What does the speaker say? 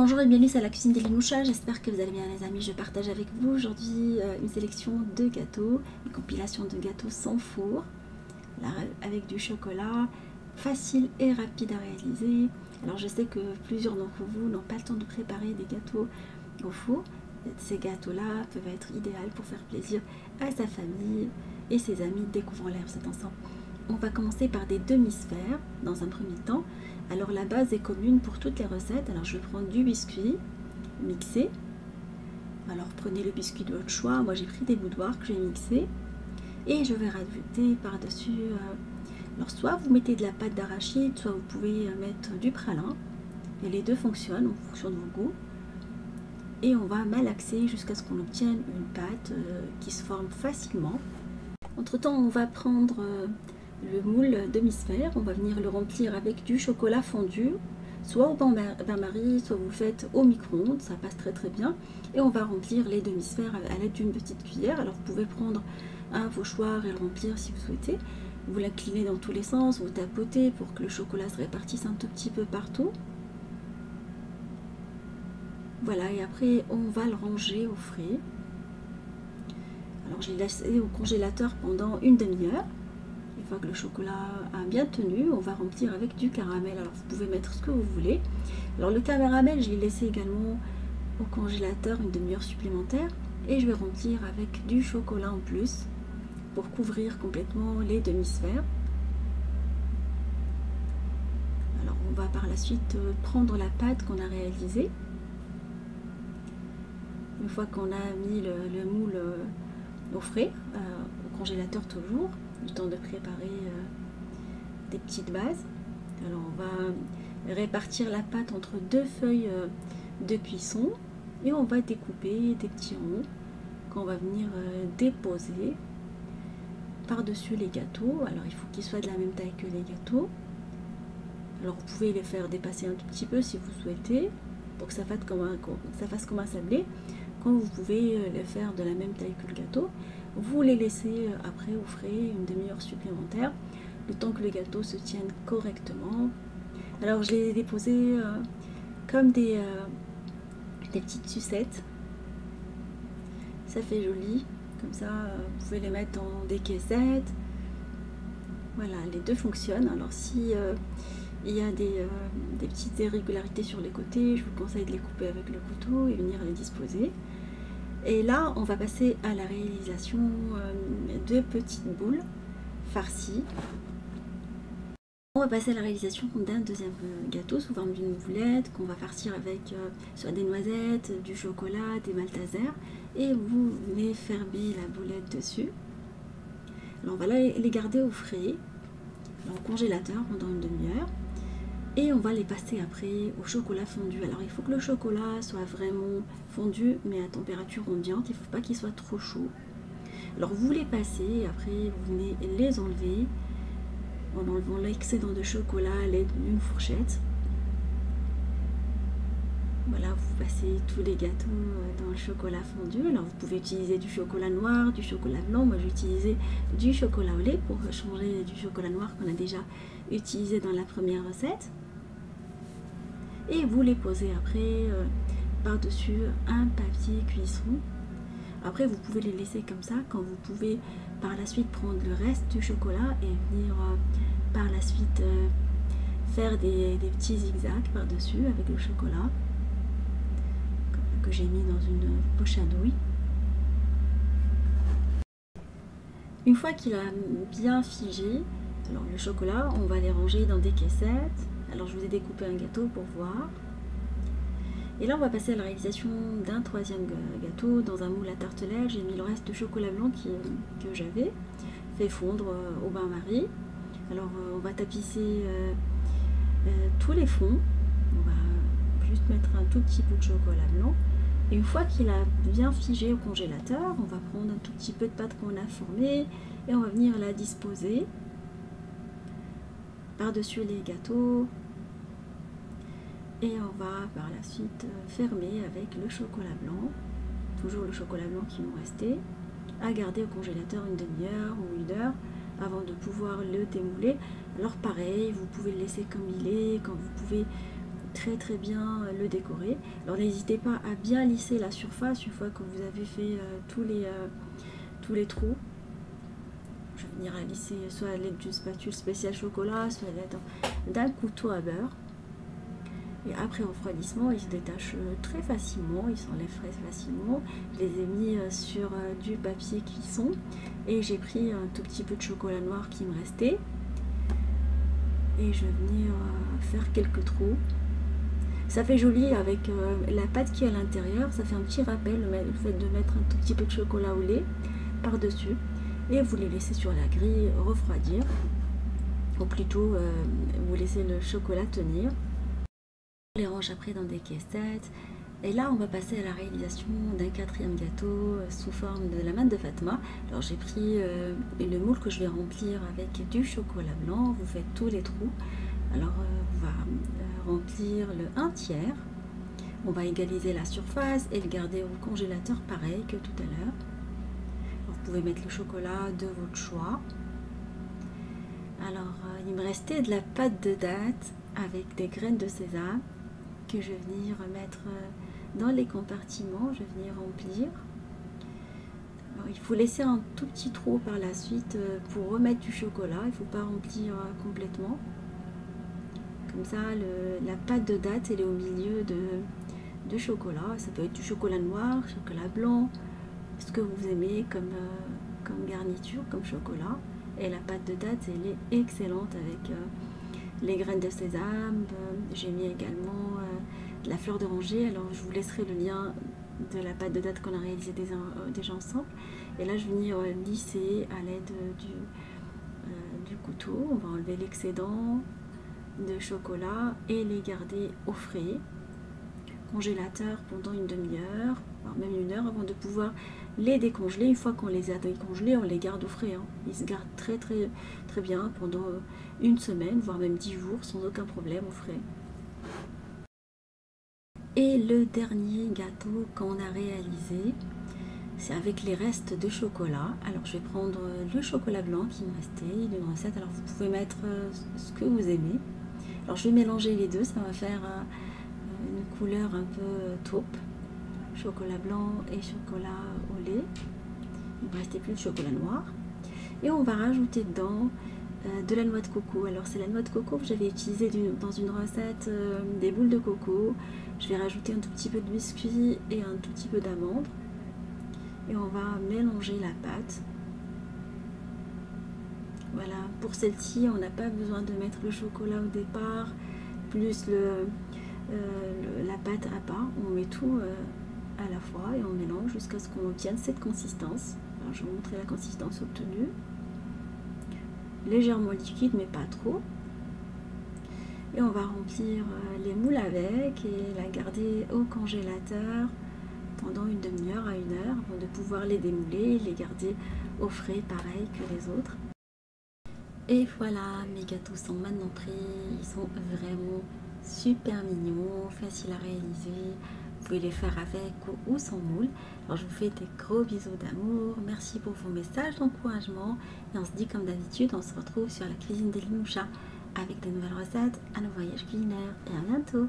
Bonjour et bienvenue à la cuisine d'Elinoucha, j'espère que vous allez bien les amis. Je partage avec vous aujourd'hui une sélection de gâteaux, une compilation de gâteaux sans four, là, avec du chocolat, facile et rapide à réaliser. Alors je sais que plusieurs d'entre vous n'ont pas le temps de préparer des gâteaux au four. Ces gâteaux-là peuvent être idéaux pour faire plaisir à sa famille et ses amis découvrant l'herbe cet ensemble. On va commencer par des demi-sphères dans un premier temps. Alors la base est commune pour toutes les recettes. Alors je vais prendre du biscuit mixé. Alors prenez le biscuit de votre choix. Moi j'ai pris des boudoirs que j'ai mixés. Et je vais rajouter par-dessus. Alors soit vous mettez de la pâte d'arachide, soit vous pouvez mettre du pralin. Et les deux fonctionnent en fonction de vos goûts. Et on va malaxer jusqu'à ce qu'on obtienne une pâte qui se forme facilement. Entre temps on va prendre le moule demi-sphère, on va venir le remplir avec du chocolat fondu, soit au bain-marie, soit vous le faites au micro-ondes, ça passe très très bien. Et on va remplir les demi-sphères à l'aide d'une petite cuillère. Alors vous pouvez prendre un pochoir et le remplir si vous souhaitez. Vous l'inclinez dans tous les sens, vous tapotez pour que le chocolat se répartisse un tout petit peu partout. Voilà, et après on va le ranger au frais. Alors je l'ai laissé au congélateur pendant une demi-heure. Une fois que le chocolat a bien tenu, on va remplir avec du caramel. Alors vous pouvez mettre ce que vous voulez. Alors le caramel, je l'ai laissé également au congélateur une demi-heure supplémentaire. Et je vais remplir avec du chocolat en plus pour couvrir complètement les demi-sphères. Alors on va par la suite prendre la pâte qu'on a réalisée. Une fois qu'on a mis le moule au frais, au congélateur toujours, le temps de préparer des petites bases. Alors on va répartir la pâte entre deux feuilles de cuisson et on va découper des petits ronds qu'on va venir déposer par-dessus les gâteaux. Alors il faut qu'ils soient de la même taille que les gâteaux. Alors vous pouvez les faire dépasser un tout petit peu si vous souhaitez pour que ça fasse comme un sablé. Quand vous pouvez les faire de la même taille que le gâteau, vous les laissez après au frais une demi-heure supplémentaire, le temps que le gâteau se tienne correctement. Alors je les ai déposés comme des petites sucettes. Ça fait joli, comme ça vous pouvez les mettre dans des caissettes. Voilà, les deux fonctionnent. Alors si il y a des petites irrégularités sur les côtés, je vous conseille de les couper avec le couteau et venir les disposer. Et là, on va passer à la réalisation de petites boules farcies. On va passer à la réalisation d'un deuxième gâteau sous forme d'une boulette qu'on va farcir avec soit des noisettes, du chocolat, des maltesers. Et vous venez fermer la boulette dessus. Alors on va les garder au frais, au congélateur pendant une demi-heure. Et on va les passer après au chocolat fondu. Alors il faut que le chocolat soit vraiment fondu mais à température ambiante, il ne faut pas qu'il soit trop chaud. Alors vous les passez, après vous venez les enlever en enlevant l'excédent de chocolat à l'aide d'une fourchette. Voilà, vous passez tous les gâteaux dans le chocolat fondu. Alors vous pouvez utiliser du chocolat noir, du chocolat blanc. Moi j'ai utilisé du chocolat au lait pour changer du chocolat noir qu'on a déjà utilisé dans la première recette. Et vous les posez après par-dessus un papier cuisson. Après vous pouvez les laisser comme ça, quand vous pouvez par la suite prendre le reste du chocolat et venir par la suite faire des petits zigzags par-dessus avec le chocolat que j'ai mis dans une poche à douille. Une fois qu'il a bien figé, alors le chocolat, on va les ranger dans des caissettes. Alors je vous ai découpé un gâteau pour voir. Et là on va passer à la réalisation d'un troisième gâteau dans un moule à tartelette. J'ai mis le reste de chocolat blanc que j'avais fait fondre au bain-marie. Alors on va tapisser tous les fonds. On va juste mettre un tout petit peu de chocolat blanc. Et une fois qu'il a bien figé au congélateur, on va prendre un tout petit peu de pâte qu'on a formée et on va venir la disposer par-dessus les gâteaux. Et on va par la suite fermer avec le chocolat blanc, toujours le chocolat blanc qui nous restait, à garder au congélateur une demi-heure ou une heure avant de pouvoir le démouler. Alors pareil, vous pouvez le laisser comme il est, quand vous pouvez très bien le décorer. Alors n'hésitez pas à bien lisser la surface une fois que vous avez fait tous les trous. Je vais venir à lisser soit à l'aide d'une spatule spéciale chocolat, soit à l'aide d'un couteau à beurre. Et après refroidissement, ils se détachent très facilement, ils s'enlèvent très facilement. Je les ai mis sur du papier cuisson et j'ai pris un tout petit peu de chocolat noir qui me restait. Et je vais venir faire quelques trous. Ça fait joli avec la pâte qui est à l'intérieur, ça fait un petit rappel le fait de mettre un tout petit peu de chocolat au lait par-dessus. Et vous les laissez sur la grille refroidir, ou plutôt vous laissez le chocolat tenir. On les range après dans des caissettes. Et là, on va passer à la réalisation d'un 4e gâteau sous forme de la manne de Fatma. Alors j'ai pris le moule que je vais remplir avec du chocolat blanc. Vous faites tous les trous. Alors on va remplir le 1/3. On va égaliser la surface et le garder au congélateur pareil que tout à l'heure. Vous pouvez mettre le chocolat de votre choix. Alors il me restait de la pâte de date avec des graines de sésame que je vais venir mettre dans les compartiments, je vais venir remplir. Alors, il faut laisser un tout petit trou par la suite pour remettre du chocolat, il ne faut pas remplir complètement. Comme ça, la pâte de date elle est au milieu de chocolat. Ça peut être du chocolat noir, chocolat blanc, ce que vous aimez comme garniture, comme chocolat. Et la pâte de date elle est excellente avec les graines de sésame. J'ai mis également de la fleur d'oranger. Alors je vous laisserai le lien de la pâte de date qu'on a réalisé déjà ensemble. Et là je vais venir lisser à l'aide du couteau. On va enlever l'excédent de chocolat et les garder au frais. Congélateur pendant une demi-heure, voire même 1 heure avant de pouvoir les décongeler. Une fois qu'on les a décongelés, on les garde au frais. Ils se gardent très bien pendant 1 semaine, voire même 10 jours sans aucun problème au frais. Et le dernier gâteau qu'on a réalisé, c'est avec les restes de chocolat. Alors je vais prendre le chocolat blanc qui me restait d'une recette. Alors vous pouvez mettre ce que vous aimez. Alors je vais mélanger les deux, ça va faire une couleur un peu taupe. Chocolat blanc et chocolat au lait. Il ne me restait plus de chocolat noir. Et on va rajouter dedans de la noix de coco. Alors c'est la noix de coco que j'avais utilisée dans une recette des boules de coco. Je vais rajouter un tout petit peu de biscuit et un tout petit peu d'amande. Et on va mélanger la pâte. Voilà, pour celle-ci, on n'a pas besoin de mettre le chocolat au départ, plus la pâte à part. On met tout à la fois et on mélange jusqu'à ce qu'on obtienne cette consistance. Alors, je vais vous montrer la consistance obtenue. Légèrement liquide, mais pas trop. Et on va remplir les moules avec et la garder au congélateur pendant une demi-heure à 1 heure avant de pouvoir les démouler et les garder au frais pareil que les autres. Et voilà, mes gâteaux sont maintenant prêts. Ils sont vraiment super mignons, faciles à réaliser. Vous pouvez les faire avec ou sans moule. Alors je vous fais des gros bisous d'amour. Merci pour vos messages d'encouragement. Et on se dit comme d'habitude, on se retrouve sur la cuisine d'Elie Moucha avec de nouvelles recettes, un nouveau voyage culinaire et à bientôt.